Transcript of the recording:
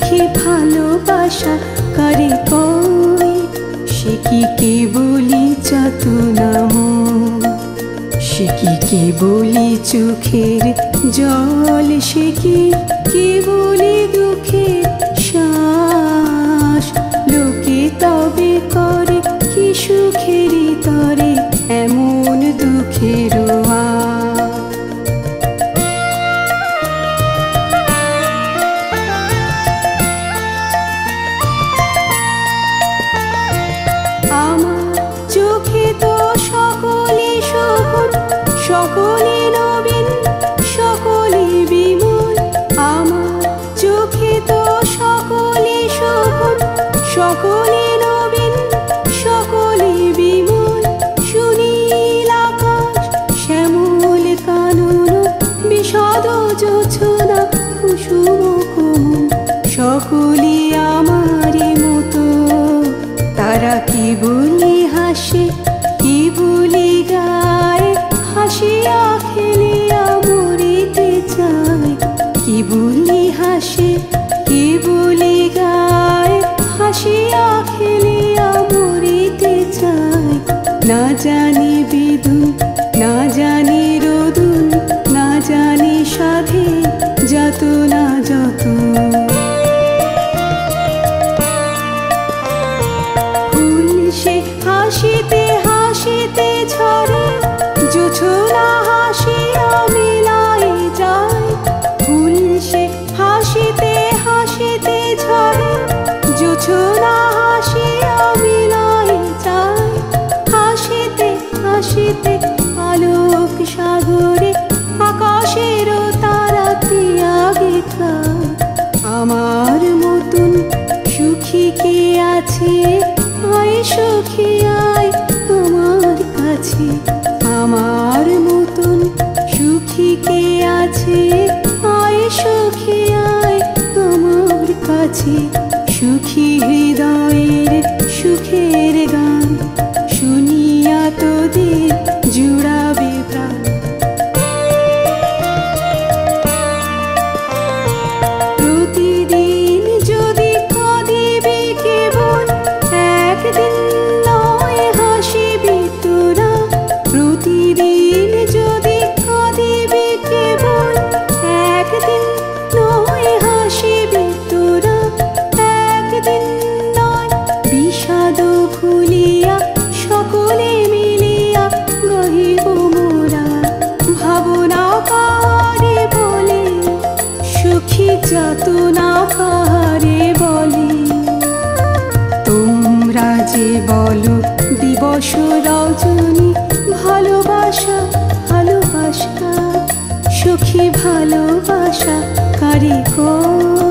সুখী ভালোবাসা কারে কই, সে কি কেবলি চাতনাম, সে কি কেবলি চোখের জল, সে কি কেবলি দুঃখের শ্বাস। লোকে তবে করে কি সুখেরই তরে এমন দুঃখের সকলে নবীন সকলে বিমল, আমার চোখে তো সকলে শোভন সকলে নবীন সকলে বিমল। সুনীল আকাশ শ্যামল কানন বিশদ জোছনা কুসুম কোমল, সকলে আমারই মতো। তারা কি বলি হাসে কি বলি গায়, হাসিয়া খেলিয়া মরিতে চায়। কি বলি হাসে কি বলি গায়, হাসিয়া খেলিয়া মরিতে চায়। না জানি বিদুন না জানি রোদুন, না জানি সাধে যত না যত। ফুল সে হাসিতে হাসিতে ঝরে, জোছনা হাসিয়া মিলাই যায়। ফুল সে হাসিতে হাসিতে ঝরে, জোছনা হাসিয়া মিলাই যায়। হাসিতে হাসিতে আলোক সাগরে আকাশের তারাতে আগে খায়। আমার মতন সুখী কে আছে, আয় সুখী আয় আমার কাছে। আমার মতন সুখী কে আছে, আয় সুখী আয় আমার কাছে। সুখী হৃদয়ের সুখের গান শুনিয়া তোদের জুড়াবে প্রাণ। প্রতিদিন যদি কাঁদিবি কেবল, একদিন নয় হাসিবি তোরা। প্রতিদিন যদি কাঁদিবি কেবল, একদিন নয় হাসিবি তোরা। একদিন নয় বিষাদ ভুলিয়া সকলে মিলিয়া গাহিব মোরা। ভাবনা কাহারে বলে সুখী যাতনা কাহারে বলে। তোমরা যে বলো দিবস রজনী, ভালোবাসা ভালোবাসা সুখী ভালোবাসা কারে কই।